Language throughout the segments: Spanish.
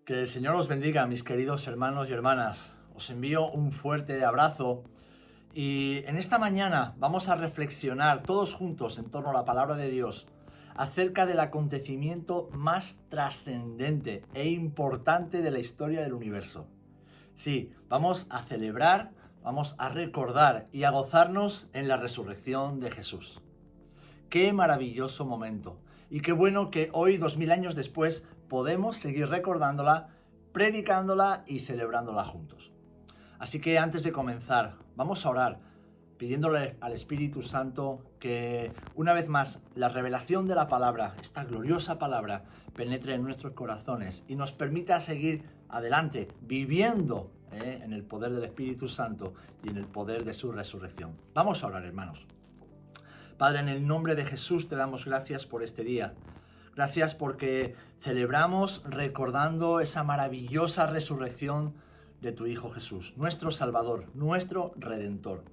Que el Señor os bendiga, mis queridos hermanos y hermanas. Os envío un fuerte abrazo y en esta mañana vamos a reflexionar todos juntos en torno a la palabra de Dios acerca del acontecimiento más trascendente e importante de la historia del universo. Sí, vamos a celebrar, vamos a recordar y a gozarnos en la resurrección de Jesús. Qué maravilloso momento. Y qué bueno que hoy, 2000 años después, podemos seguir recordándola, predicándola y celebrándola juntos. Así que antes de comenzar, vamos a orar, pidiéndole al Espíritu Santo que una vez más la revelación de la palabra, esta gloriosa palabra, penetre en nuestros corazones y nos permita seguir adelante, viviendo en el poder del Espíritu Santo y en el poder de su resurrección. Vamos a orar, hermanos. Padre, en el nombre de Jesús te damos gracias por este día. Gracias porque celebramos recordando esa maravillosa resurrección de tu Hijo Jesús, nuestro Salvador, nuestro Redentor.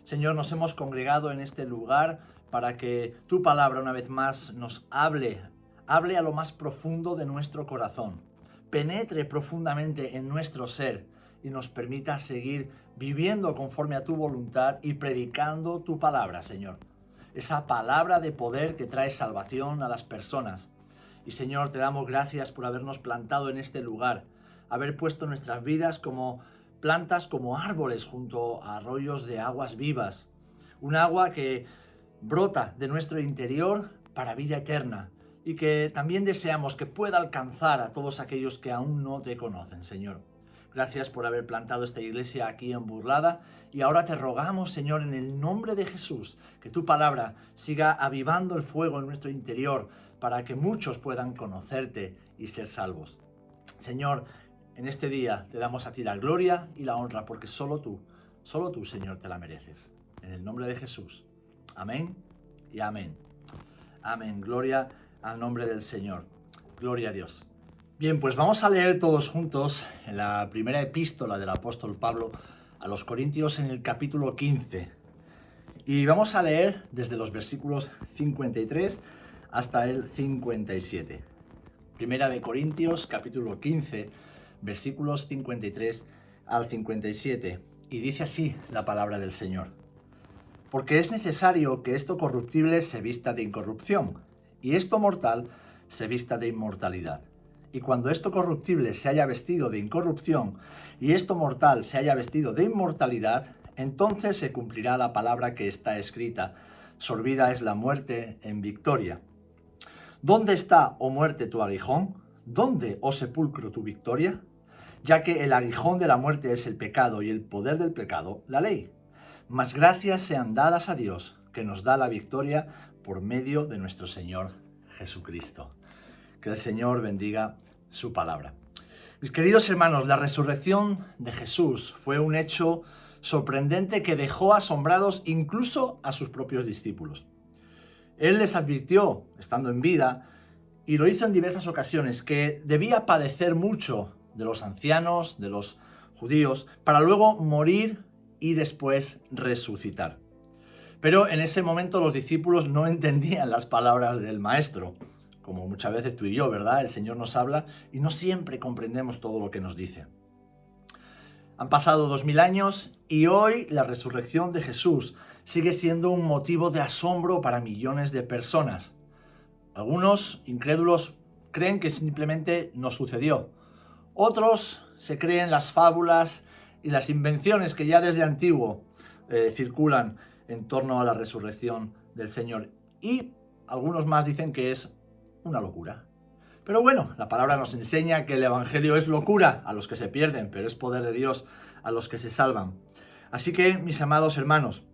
Señor, nos hemos congregado en este lugar para que tu palabra una vez más nos hable a lo más profundo de nuestro corazón, penetre profundamente en nuestro ser y nos permita seguir viviendo conforme a tu voluntad y predicando tu palabra, Señor. Esa palabra de poder que trae salvación a las personas. Y Señor, te damos gracias por habernos plantado en este lugar, haber puesto nuestras vidas como plantas, como árboles junto a arroyos de aguas vivas. Un agua que brota de nuestro interior para vida eterna y que también deseamos que pueda alcanzar a todos aquellos que aún no te conocen, Señor. Gracias por haber plantado esta iglesia aquí en Burlada y ahora te rogamos, Señor, en el nombre de Jesús, que tu palabra siga avivando el fuego en nuestro interior para que muchos puedan conocerte y ser salvos. Señor, en este día te damos a ti la gloria y la honra porque solo tú, Señor, te la mereces. En el nombre de Jesús. Amén y amén. Amén. Gloria al nombre del Señor. Gloria a Dios. Bien, pues vamos a leer todos juntos en la primera epístola del apóstol Pablo a los Corintios en el capítulo 15. Y vamos a leer desde los versículos 53 hasta el 57. Primera de Corintios, capítulo 15, versículos 53 al 57. Y dice así la palabra del Señor. Porque es necesario que esto corruptible se vista de incorrupción, y esto mortal se vista de inmortalidad. Y cuando esto corruptible se haya vestido de incorrupción y esto mortal se haya vestido de inmortalidad, entonces se cumplirá la palabra que está escrita: sorbida es la muerte en victoria. ¿Dónde está, oh muerte, tu aguijón? ¿Dónde, oh sepulcro, tu victoria? Ya que el aguijón de la muerte es el pecado y el poder del pecado, la ley. Mas gracias sean dadas a Dios, que nos da la victoria por medio de nuestro Señor Jesucristo. Que el Señor bendiga su palabra. Mis queridos hermanos, la resurrección de Jesús fue un hecho sorprendente que dejó asombrados incluso a sus propios discípulos. Él les advirtió, estando en vida, y lo hizo en diversas ocasiones, que debía padecer mucho de los ancianos, de los judíos, para luego morir y después resucitar. Pero en ese momento los discípulos no entendían las palabras del Maestro. Como muchas veces tú y yo, ¿verdad? El Señor nos habla y no siempre comprendemos todo lo que nos dice. Han pasado 2000 años y hoy la resurrección de Jesús sigue siendo un motivo de asombro para millones de personas. Algunos incrédulos creen que simplemente no sucedió. Otros se creen las fábulas y las invenciones que ya desde antiguo circulan en torno a la resurrección del Señor. Y algunos más dicen que es una locura. Pero bueno, la palabra nos enseña que el Evangelio es locura a los que se pierden, pero es poder de Dios a los que se salvan. Así que, mis amados hermanos,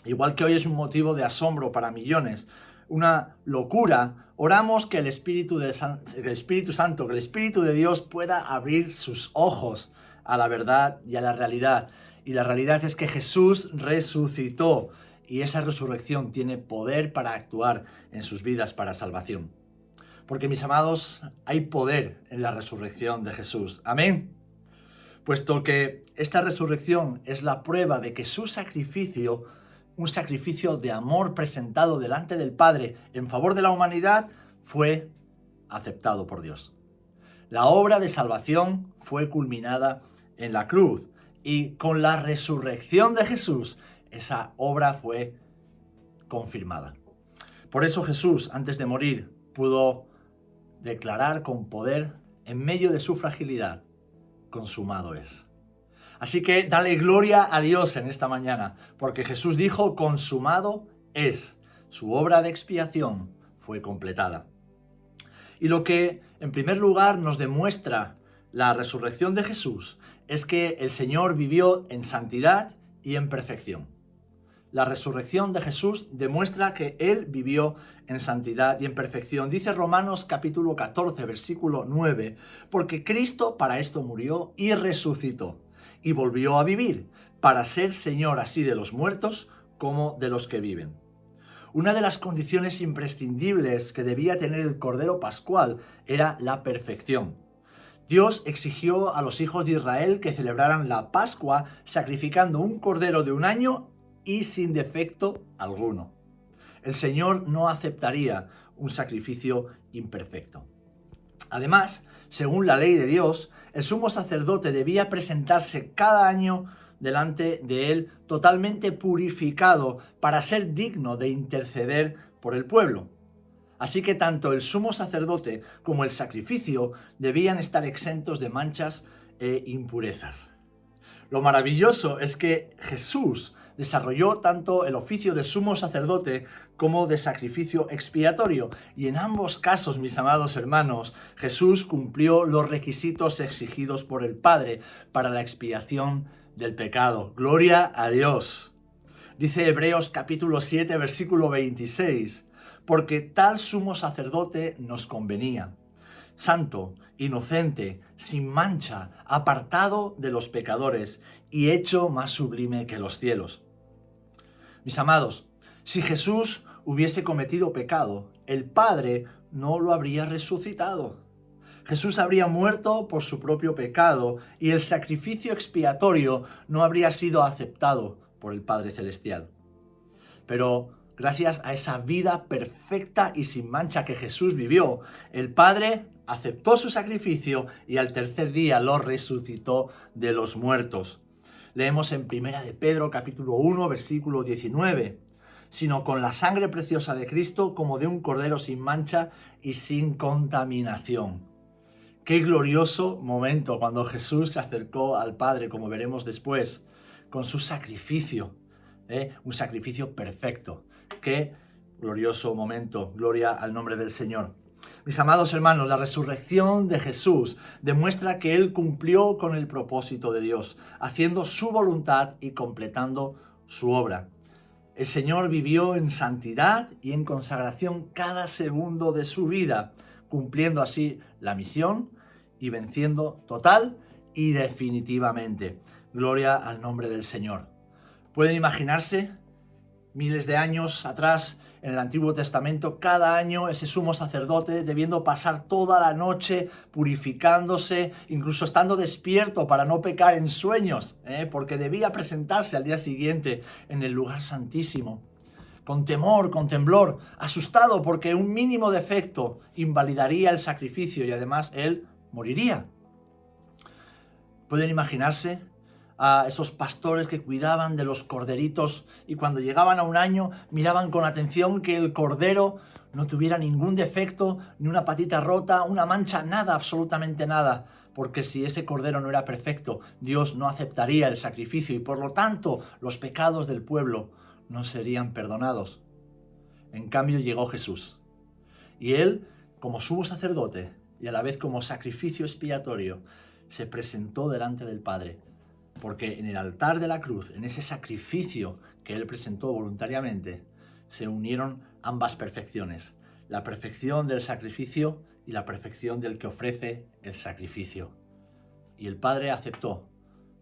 igual que hoy es un motivo de asombro para millones, una locura, oramos que el Espíritu Santo, que el Espíritu de Dios pueda abrir sus ojos a la verdad y a la realidad. Y la realidad es que Jesús resucitó y esa resurrección tiene poder para actuar en sus vidas para salvación. Porque, mis amados, hay poder en la resurrección de Jesús. Amén. Puesto que esta resurrección es la prueba de que su sacrificio, un sacrificio de amor presentado delante del Padre en favor de la humanidad, fue aceptado por Dios. La obra de salvación fue culminada en la cruz y con la resurrección de Jesús, esa obra fue confirmada. Por eso Jesús, antes de morir, pudo declarar con poder, en medio de su fragilidad: consumado es. Así que dale gloria a Dios en esta mañana, porque Jesús dijo: consumado es. Su obra de expiación fue completada. Y lo que, en primer lugar, nos demuestra la resurrección de Jesús es que el Señor vivió en santidad y en perfección. La resurrección de Jesús demuestra que Él vivió en santidad y en perfección. Dice Romanos capítulo 14, versículo 9, porque Cristo para esto murió y resucitó, y volvió a vivir, para ser Señor así de los muertos como de los que viven. Una de las condiciones imprescindibles que debía tener el Cordero Pascual era la perfección. Dios exigió a los hijos de Israel que celebraran la Pascua sacrificando un cordero de un año y sin defecto alguno. El Señor no aceptaría un sacrificio imperfecto. Además, según la ley de Dios, el sumo sacerdote debía presentarse cada año delante de él totalmente purificado para ser digno de interceder por el pueblo. Así que tanto el sumo sacerdote como el sacrificio debían estar exentos de manchas e impurezas. Lo maravilloso es que Jesús desarrolló tanto el oficio de sumo sacerdote como de sacrificio expiatorio. Y en ambos casos, mis amados hermanos, Jesús cumplió los requisitos exigidos por el Padre para la expiación del pecado. ¡Gloria a Dios! Dice Hebreos capítulo 7, versículo 26, porque tal sumo sacerdote nos convenía, santo, inocente, sin mancha, apartado de los pecadores y hecho más sublime que los cielos. Mis amados, si Jesús hubiese cometido pecado, el Padre no lo habría resucitado. Jesús habría muerto por su propio pecado y el sacrificio expiatorio no habría sido aceptado por el Padre Celestial. Pero gracias a esa vida perfecta y sin mancha que Jesús vivió, el Padre aceptó su sacrificio y al tercer día lo resucitó de los muertos. Leemos en 1 de Pedro capítulo 1, versículo 19, sino con la sangre preciosa de Cristo como de un cordero sin mancha y sin contaminación. Qué glorioso momento cuando Jesús se acercó al Padre, como veremos después, con su sacrificio, un sacrificio perfecto. Qué glorioso momento, gloria al nombre del Señor. Mis amados hermanos, la resurrección de Jesús demuestra que Él cumplió con el propósito de Dios, haciendo su voluntad y completando su obra. El Señor vivió en santidad y en consagración cada segundo de su vida, cumpliendo así la misión y venciendo total y definitivamente. Gloria al nombre del Señor. ¿Pueden imaginarse? Miles de años atrás, en el Antiguo Testamento, cada año ese sumo sacerdote debiendo pasar toda la noche purificándose, incluso estando despierto para no pecar en sueños, porque debía presentarse al día siguiente en el lugar santísimo, con temor, con temblor, asustado porque un mínimo defecto invalidaría el sacrificio y además él moriría. ¿Pueden imaginarse a esos pastores que cuidaban de los corderitos y cuando llegaban a un año miraban con atención que el cordero no tuviera ningún defecto, ni una patita rota, una mancha, nada, absolutamente nada? Porque si ese cordero no era perfecto, Dios no aceptaría el sacrificio y por lo tanto los pecados del pueblo no serían perdonados. En cambio llegó Jesús y Él, como sumo sacerdote y a la vez como sacrificio expiatorio, se presentó delante del Padre. Porque en el altar de la cruz, en ese sacrificio que Él presentó voluntariamente, se unieron ambas perfecciones. La perfección del sacrificio y la perfección del que ofrece el sacrificio. Y el Padre aceptó.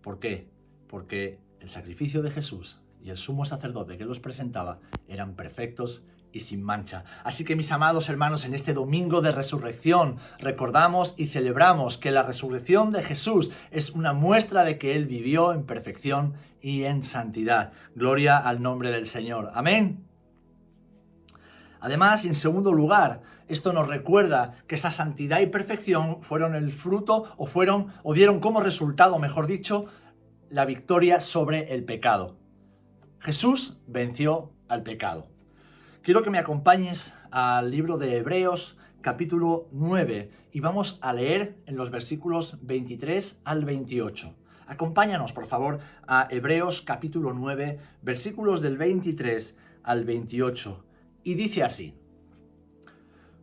¿Por qué? Porque el sacrificio de Jesús y el sumo sacerdote que los presentaba eran perfectos y sin mancha. Así que mis amados hermanos, en este domingo de resurrección recordamos y celebramos que la resurrección de Jesús es una muestra de que Él vivió en perfección y en santidad. Gloria al nombre del Señor. Amén. Además, en segundo lugar, Esto nos recuerda que esa santidad y perfección fueron el fruto o dieron como resultado, mejor dicho, la victoria sobre el pecado. Jesús venció al pecado. Quiero que me acompañes al libro de Hebreos, capítulo 9, y vamos a leer en los versículos 23 al 28. Acompáñanos, por favor, a Hebreos, capítulo 9, versículos del 23 al 28. Y dice así: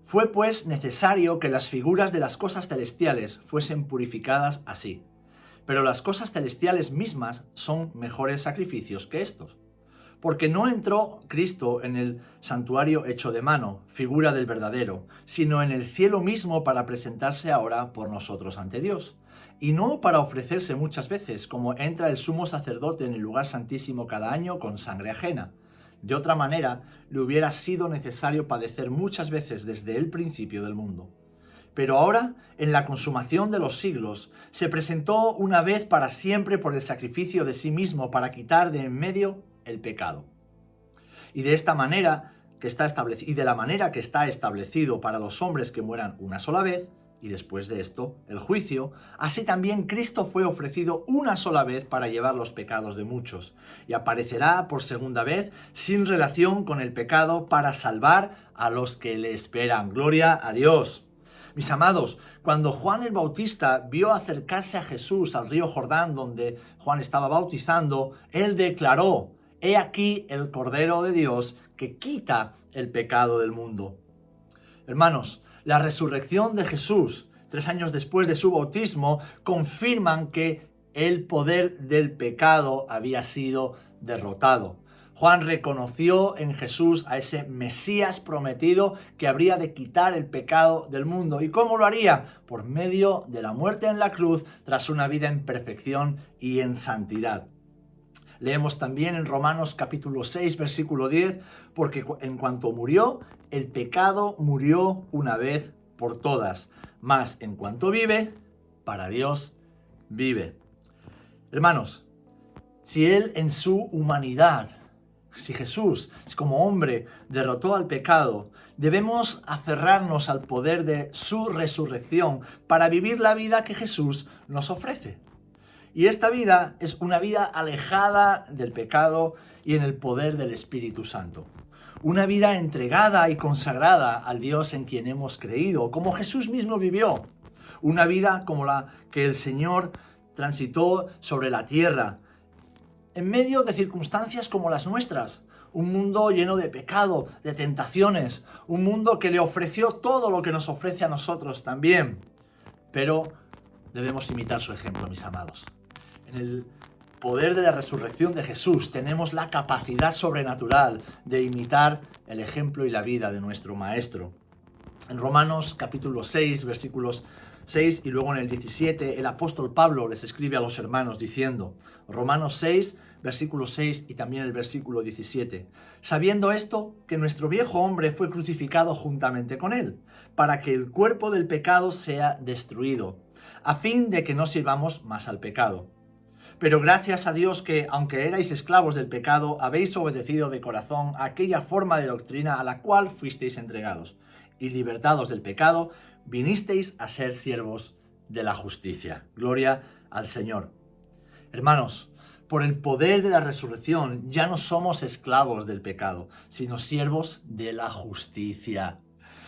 Fue pues necesario que las figuras de las cosas celestiales fuesen purificadas así. Pero las cosas celestiales mismas son mejores sacrificios que estos. Porque no entró Cristo en el santuario hecho de mano, figura del verdadero, sino en el cielo mismo para presentarse ahora por nosotros ante Dios. Y no para ofrecerse muchas veces, como entra el sumo sacerdote en el lugar santísimo cada año con sangre ajena. De otra manera, le hubiera sido necesario padecer muchas veces desde el principio del mundo. Pero ahora, en la consumación de los siglos, se presentó una vez para siempre por el sacrificio de sí mismo para quitar de en medio el pecado. Y de la manera que está establecido para los hombres que mueran una sola vez, y después de esto el juicio, así también Cristo fue ofrecido una sola vez para llevar los pecados de muchos, y aparecerá por segunda vez sin relación con el pecado para salvar a los que le esperan. ¡Gloria a Dios! Mis amados, cuando Juan el Bautista vio acercarse a Jesús al río Jordán donde Juan estaba bautizando, él declaró: «He aquí el Cordero de Dios que quita el pecado del mundo». Hermanos, la resurrección de Jesús, 3 años después de su bautismo, confirman que el poder del pecado había sido derrotado. Juan reconoció en Jesús a ese Mesías prometido que habría de quitar el pecado del mundo. ¿Y cómo lo haría? Por medio de la muerte en la cruz, tras una vida en perfección y en santidad. Leemos también en Romanos capítulo 6, versículo 10, porque en cuanto murió, el pecado murió una vez por todas, mas en cuanto vive, para Dios vive. Hermanos, si Él en su humanidad, si Jesús, como hombre, derrotó al pecado, debemos aferrarnos al poder de su resurrección para vivir la vida que Jesús nos ofrece. Y esta vida es una vida alejada del pecado y en el poder del Espíritu Santo. Una vida entregada y consagrada al Dios en quien hemos creído, como Jesús mismo vivió. Una vida como la que el Señor transitó sobre la tierra, en medio de circunstancias como las nuestras. Un mundo lleno de pecado, de tentaciones. Un mundo que le ofreció todo lo que nos ofrece a nosotros también. Pero debemos imitar su ejemplo, mis amados. En el poder de la resurrección de Jesús tenemos la capacidad sobrenatural de imitar el ejemplo y la vida de nuestro Maestro. En Romanos capítulo 6, versículos 6 y luego en el 17, el apóstol Pablo les escribe a los hermanos diciendo, Romanos 6, versículo 6 y también el versículo 17, sabiendo esto, que nuestro viejo hombre fue crucificado juntamente con él, para que el cuerpo del pecado sea destruido, a fin de que no sirvamos más al pecado. Pero gracias a Dios que, aunque erais esclavos del pecado, habéis obedecido de corazón a aquella forma de doctrina a la cual fuisteis entregados, y libertados del pecado, vinisteis a ser siervos de la justicia. Gloria al Señor. Hermanos, por el poder de la resurrección ya no somos esclavos del pecado, sino siervos de la justicia.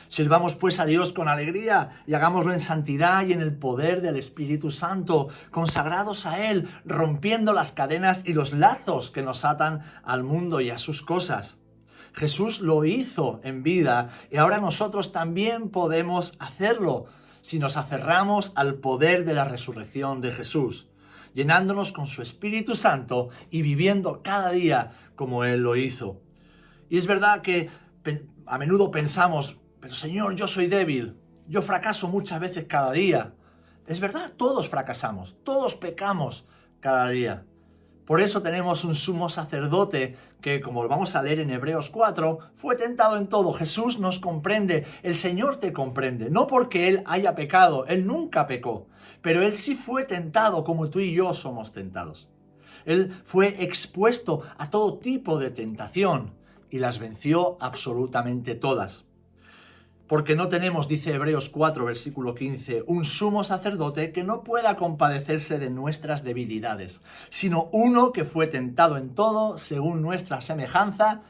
Sirvamos pues a Dios con alegría y hagámoslo en santidad y en el poder del Espíritu Santo, consagrados a Él, rompiendo las cadenas y los lazos que nos atan al mundo y a sus cosas. Jesús lo hizo en vida y ahora nosotros también podemos hacerlo si nos aferramos al poder de la resurrección de Jesús, llenándonos con su Espíritu Santo y viviendo cada día como Él lo hizo. Y es verdad que a menudo pensamos, pero Señor, yo soy débil, yo fracaso muchas veces cada día. Es verdad, todos fracasamos, todos pecamos cada día. Por eso tenemos un sumo sacerdote que, como lo vamos a leer en Hebreos 4, fue tentado en todo. Jesús nos comprende, el Señor te comprende. No porque Él haya pecado, Él nunca pecó, pero Él sí fue tentado como tú y yo somos tentados. Él fue expuesto a todo tipo de tentación y las venció absolutamente todas. Porque no tenemos, dice Hebreos 4, versículo 15, un sumo sacerdote que no pueda compadecerse de nuestras debilidades, sino uno que fue tentado en todo según nuestra semejanza,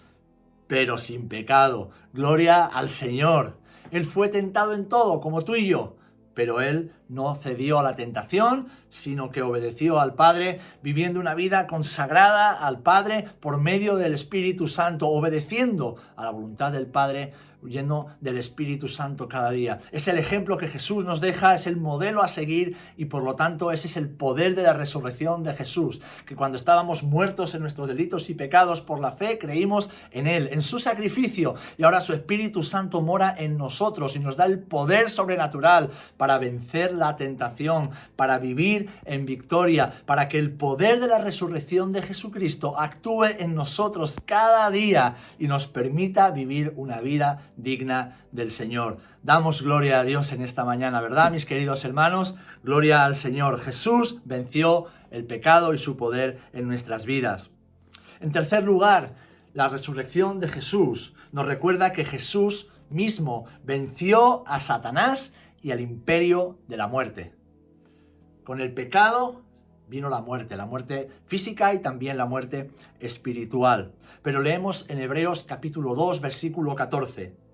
pero sin pecado. Gloria al Señor. Él fue tentado en todo, como tú y yo, pero él no cedió a la tentación, sino que obedeció al Padre, viviendo una vida consagrada al Padre por medio del Espíritu Santo, obedeciendo a la voluntad del Padre, huyendo del Espíritu Santo cada día. Es el ejemplo que Jesús nos deja, es el modelo a seguir y por lo tanto ese es el poder de la resurrección de Jesús, que cuando estábamos muertos en nuestros delitos y pecados por la fe, creímos en Él, en su sacrificio, y ahora su Espíritu Santo mora en nosotros y nos da el poder sobrenatural para vencer la tentación, para vivir en victoria, para que el poder de la resurrección de Jesucristo actúe en nosotros cada día y nos permita vivir una vida digna del Señor. Damos gloria a Dios en esta mañana, ¿verdad, mis queridos hermanos? Gloria al Señor. Jesús venció el pecado y su poder en nuestras vidas. En tercer lugar, la resurrección de Jesús nos recuerda que Jesús mismo venció a Satanás y al imperio de la muerte. Con el pecado vino la muerte física y también la muerte espiritual. Pero leemos en Hebreos capítulo 2, versículo 14.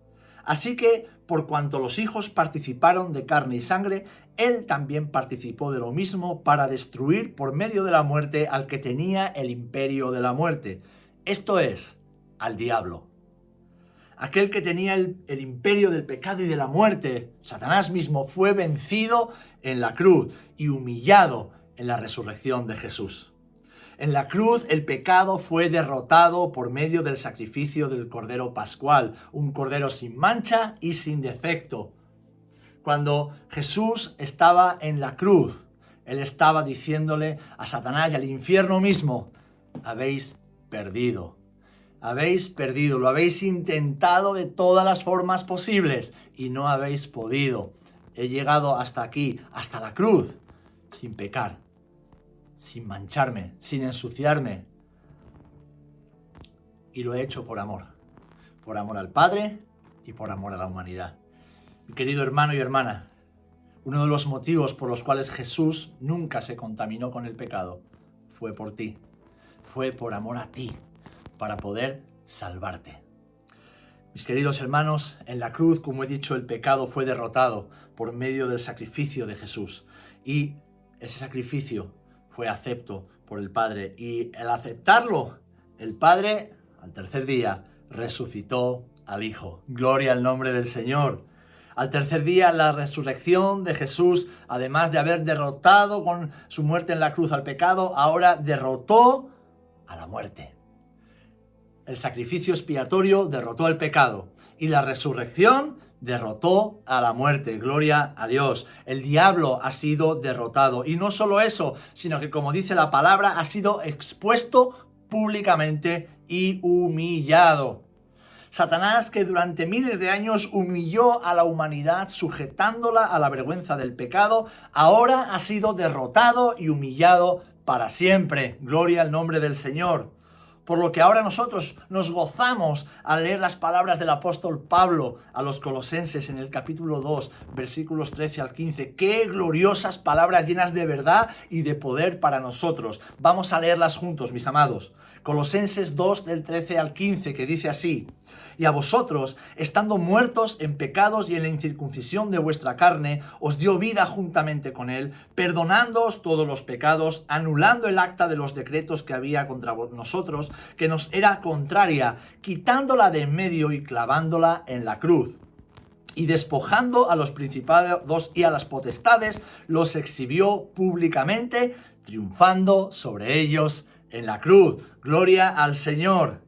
Así que, por cuanto los hijos participaron de carne y sangre, él también participó de lo mismo para destruir por medio de la muerte al que tenía el imperio de la muerte. Esto es, al diablo. Aquel que tenía el imperio del pecado y de la muerte, Satanás mismo, fue vencido en la cruz y humillado en la resurrección de Jesús. En la cruz el pecado fue derrotado por medio del sacrificio del Cordero Pascual, un Cordero sin mancha y sin defecto. Cuando Jesús estaba en la cruz, Él estaba diciéndole a Satanás y al infierno mismo, habéis perdido. Habéis perdido, lo habéis intentado de todas las formas posibles y no habéis podido. He llegado hasta aquí, hasta la cruz, sin pecar, sin mancharme, sin ensuciarme. Y lo he hecho por amor al Padre y por amor a la humanidad. Mi querido hermano y hermana, uno de los motivos por los cuales Jesús nunca se contaminó con el pecado fue por ti, fue por amor a ti, para poder salvarte. Mis queridos hermanos, en la cruz, como he dicho, el pecado fue derrotado por medio del sacrificio de Jesús. Y ese sacrificio fue acepto por el Padre. Y al aceptarlo, el Padre, al tercer día, resucitó al Hijo. Gloria al nombre del Señor. Al tercer día, la resurrección de Jesús, además de haber derrotado con su muerte en la cruz al pecado, ahora derrotó a la muerte. El sacrificio expiatorio derrotó el pecado y la resurrección derrotó a la muerte. Gloria a Dios. El diablo ha sido derrotado. Y no solo eso, sino que, como dice la palabra, ha sido expuesto públicamente y humillado. Satanás, que durante miles de años humilló a la humanidad sujetándola a la vergüenza del pecado, ahora ha sido derrotado y humillado para siempre. Gloria al nombre del Señor. Por lo que ahora nosotros nos gozamos al leer las palabras del apóstol Pablo a los Colosenses en el capítulo 2, versículos 13 al 15. ¡Qué gloriosas palabras llenas de verdad y de poder para nosotros! Vamos a leerlas juntos, mis amados. Colosenses 2, del 13 al 15, que dice así: Y a vosotros, estando muertos en pecados y en la incircuncisión de vuestra carne, os dio vida juntamente con él, perdonándoos todos los pecados, anulando el acta de los decretos que había contra nosotros, que nos era contraria, quitándola de en medio y clavándola en la cruz. Y despojando a los principados y a las potestades, los exhibió públicamente, triunfando sobre ellos en la cruz. Gloria al Señor.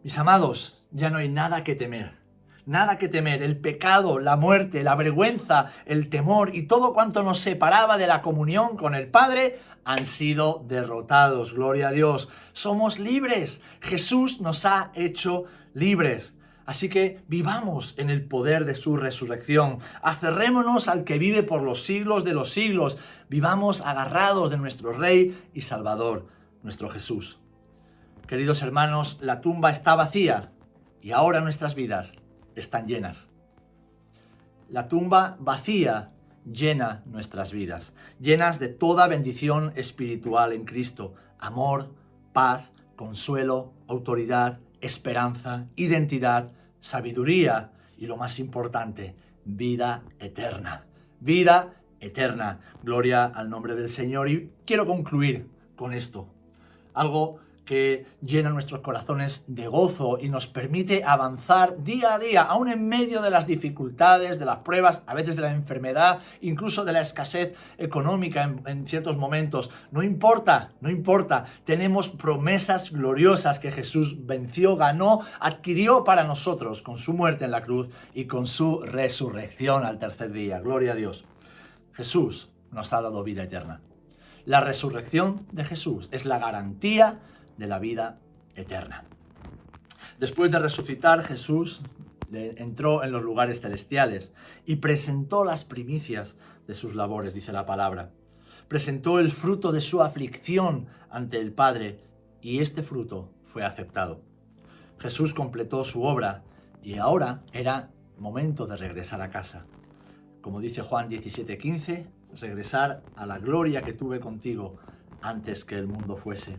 Mis amados, ya no hay nada que temer. Nada que temer. El pecado, la muerte, la vergüenza, el temor y todo cuanto nos separaba de la comunión con el Padre han sido derrotados. Gloria a Dios. Somos libres. Jesús nos ha hecho libres. Así que vivamos en el poder de su resurrección. Aferrémonos al que vive por los siglos de los siglos. Vivamos agarrados de nuestro Rey y Salvador, nuestro Jesús. Queridos hermanos, la tumba está vacía y ahora nuestras vidas están llenas la tumba vacía llena nuestras vidas, llenas de toda bendición espiritual en Cristo, amor, paz, consuelo, autoridad, esperanza, identidad, sabiduría y lo más importante, vida eterna. Vida eterna. Gloria al nombre del Señor. Y quiero concluir con esto. Algo que llena nuestros corazones de gozo y nos permite avanzar día a día, aún en medio de las dificultades, de las pruebas, a veces de la enfermedad, incluso de la escasez económica en ciertos momentos. No importa, tenemos promesas gloriosas que Jesús venció, ganó, adquirió para nosotros con su muerte en la cruz y con su resurrección al tercer día. Gloria a Dios. Jesús nos ha dado vida eterna. La resurrección de Jesús es la garantía de la vida eterna. Después de resucitar, Jesús entró en los lugares celestiales y presentó las primicias de sus labores, dice la palabra. Presentó el fruto de su aflicción ante el Padre y este fruto fue aceptado. Jesús completó su obra y ahora era momento de regresar a casa. Como dice Juan 17:15, regresar a la gloria que tuve contigo antes que el mundo fuese.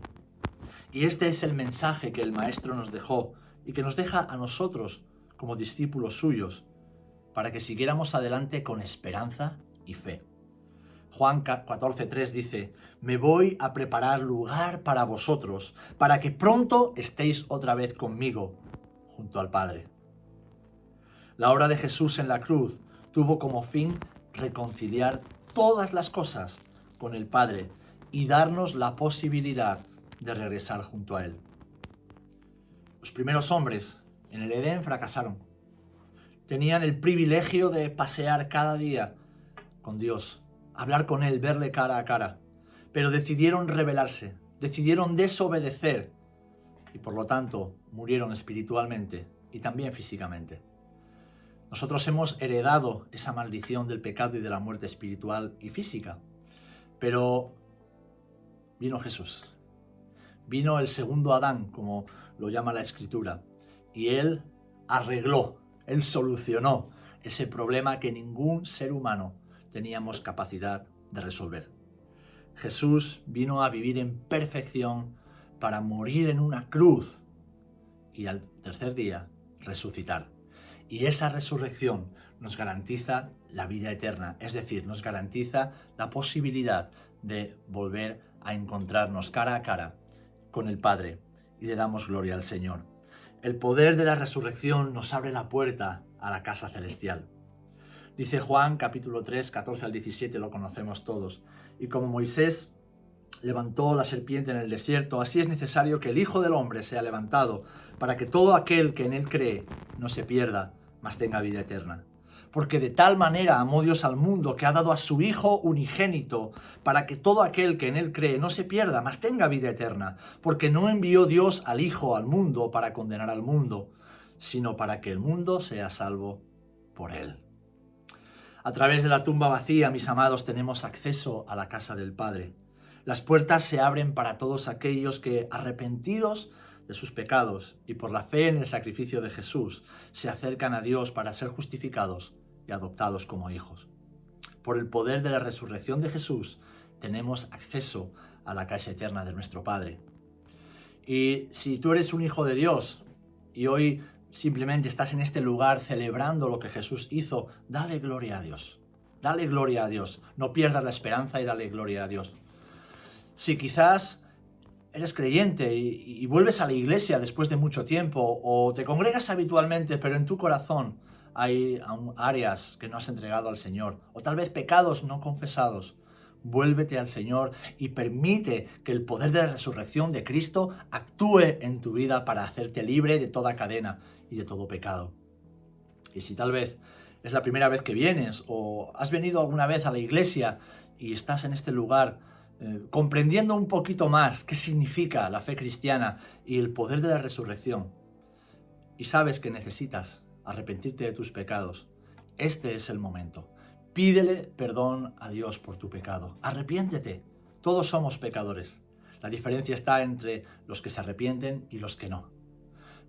Y este es el mensaje que el Maestro nos dejó y que nos deja a nosotros como discípulos suyos para que siguiéramos adelante con esperanza y fe. Juan 14:3 dice: me voy a preparar lugar para vosotros, para que pronto estéis otra vez conmigo junto al Padre. La obra de Jesús en la cruz tuvo como fin reconciliar todas las cosas con el Padre y darnos la posibilidad de regresar junto a Él. Los primeros hombres en el Edén fracasaron. Tenían el privilegio de pasear cada día con Dios, hablar con Él, verle cara a cara, pero decidieron rebelarse, decidieron desobedecer y por lo tanto murieron espiritualmente y también físicamente. Nosotros hemos heredado esa maldición del pecado y de la muerte espiritual y física, pero vino Jesús. Vino el segundo Adán, como lo llama la Escritura, y Él arregló, Él solucionó ese problema que ningún ser humano teníamos capacidad de resolver. Jesús vino a vivir en perfección para morir en una cruz y al tercer día resucitar. Y esa resurrección nos garantiza la vida eterna, es decir, nos garantiza la posibilidad de volver a encontrarnos cara a cara con el Padre y le damos gloria al Señor. El poder de la resurrección nos abre la puerta a la casa celestial. Dice Juan capítulo 3, 14 al 17, lo conocemos todos. Y como Moisés levantó la serpiente en el desierto, así es necesario que el Hijo del Hombre sea levantado, para que todo aquel que en él cree no se pierda, mas tenga vida eterna. Porque de tal manera amó Dios al mundo que ha dado a su Hijo unigénito, para que todo aquel que en él cree no se pierda, mas tenga vida eterna. Porque no envió Dios al Hijo al mundo para condenar al mundo, sino para que el mundo sea salvo por él. A través de la tumba vacía, mis amados, tenemos acceso a la casa del Padre. Las puertas se abren para todos aquellos que, arrepentidos de sus pecados y por la fe en el sacrificio de Jesús, se acercan a Dios para ser justificados y adoptados como hijos. Por el poder de la resurrección de Jesús, tenemos acceso a la casa eterna de nuestro Padre. Y si tú eres un hijo de Dios y hoy simplemente estás en este lugar celebrando lo que Jesús hizo, dale gloria a Dios. Dale gloria a Dios. No pierdas la esperanza y dale gloria a Dios. Si quizás eres creyente y vuelves a la iglesia después de mucho tiempo o te congregas habitualmente, pero en tu corazón hay áreas que no has entregado al Señor o tal vez pecados no confesados, vuélvete al Señor y permite que el poder de la resurrección de Cristo actúe en tu vida para hacerte libre de toda cadena y de todo pecado. Y si tal vez es la primera vez que vienes o has venido alguna vez a la iglesia y estás en este lugar comprendiendo un poquito más qué significa la fe cristiana y el poder de la resurrección, y sabes que necesitas arrepentirte de tus pecados, este es el momento. Pídele perdón a Dios por tu pecado. Arrepiéntete. Todos somos pecadores. La diferencia está entre los que se arrepienten y los que no.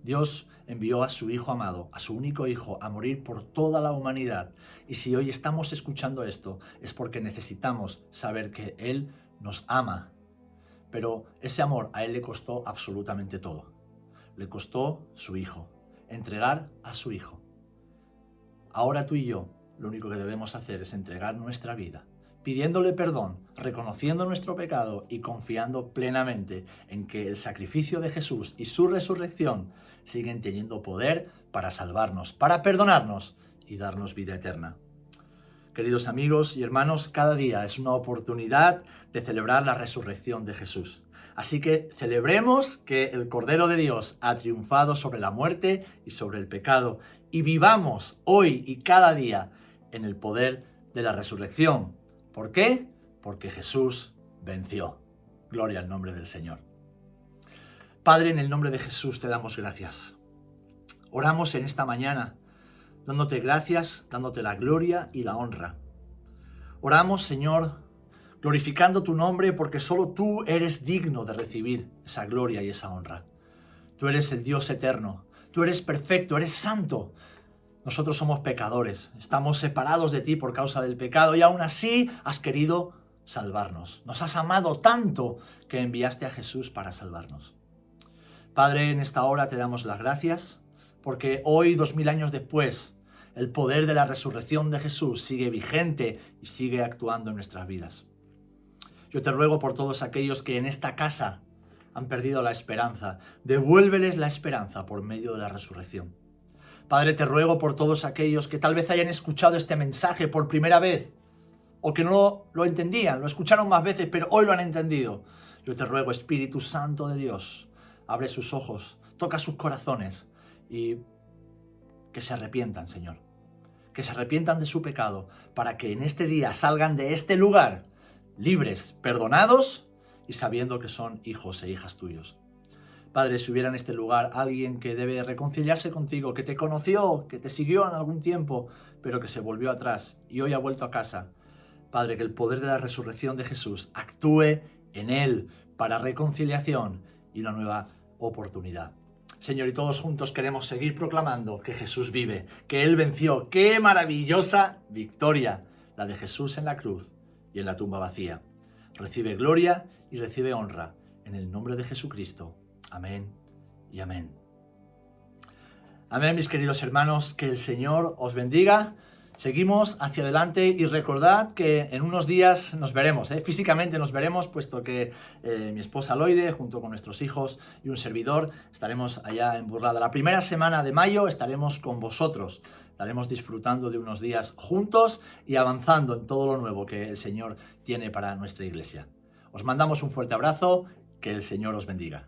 Dios envió a su Hijo amado, a su único Hijo, a morir por toda la humanidad. Y si hoy estamos escuchando esto, es porque necesitamos saber que Él nos ama. Pero ese amor a Él le costó absolutamente todo. Le costó su Hijo, entregar a su Hijo. Ahora tú y yo, lo único que debemos hacer es entregar nuestra vida, pidiéndole perdón, reconociendo nuestro pecado y confiando plenamente en que el sacrificio de Jesús y su resurrección siguen teniendo poder para salvarnos, para perdonarnos y darnos vida eterna. Queridos amigos y hermanos, cada día es una oportunidad de celebrar la resurrección de Jesús. Así que celebremos que el Cordero de Dios ha triunfado sobre la muerte y sobre el pecado y vivamos hoy y cada día en el poder de la resurrección. ¿Por qué? Porque Jesús venció. Gloria al nombre del Señor. Padre, en el nombre de Jesús te damos gracias. Oramos en esta mañana, dándote gracias, dándote la gloria y la honra. Oramos, Señor, glorificando tu nombre porque solo tú eres digno de recibir esa gloria y esa honra. Tú eres el Dios eterno, tú eres perfecto, eres santo. Nosotros somos pecadores, estamos separados de ti por causa del pecado y aún así has querido salvarnos. Nos has amado tanto que enviaste a Jesús para salvarnos. Padre, en esta hora te damos las gracias porque hoy, 2000 años después, el poder de la resurrección de Jesús sigue vigente y sigue actuando en nuestras vidas. Yo te ruego por todos aquellos que en esta casa han perdido la esperanza. Devuélveles la esperanza por medio de la resurrección. Padre, te ruego por todos aquellos que tal vez hayan escuchado este mensaje por primera vez o que no lo entendían, lo escucharon más veces, pero hoy lo han entendido. Yo te ruego, Espíritu Santo de Dios, abre sus ojos, toca sus corazones y que se arrepientan, Señor. Que se arrepientan de su pecado para que en este día salgan de este lugar libres, perdonados y sabiendo que son hijos e hijas tuyos. Padre, si hubiera en este lugar alguien que debe reconciliarse contigo, que te conoció, que te siguió en algún tiempo, pero que se volvió atrás y hoy ha vuelto a casa, Padre, que el poder de la resurrección de Jesús actúe en él para reconciliación y una nueva oportunidad. Señor, y todos juntos queremos seguir proclamando que Jesús vive, que Él venció. ¡Qué maravillosa victoria! La de Jesús en la cruz y en la tumba vacía. Recibe gloria y recibe honra en el nombre de Jesucristo. Amén y amén. Amén, mis queridos hermanos, que el Señor os bendiga. Seguimos hacia adelante y recordad que en unos días nos veremos, físicamente nos veremos, puesto que mi esposa Loide, junto con nuestros hijos y un servidor, estaremos allá en Burlada. La primera semana de mayo estaremos con vosotros, estaremos disfrutando de unos días juntos y avanzando en todo lo nuevo que el Señor tiene para nuestra iglesia. Os mandamos un fuerte abrazo, que el Señor os bendiga.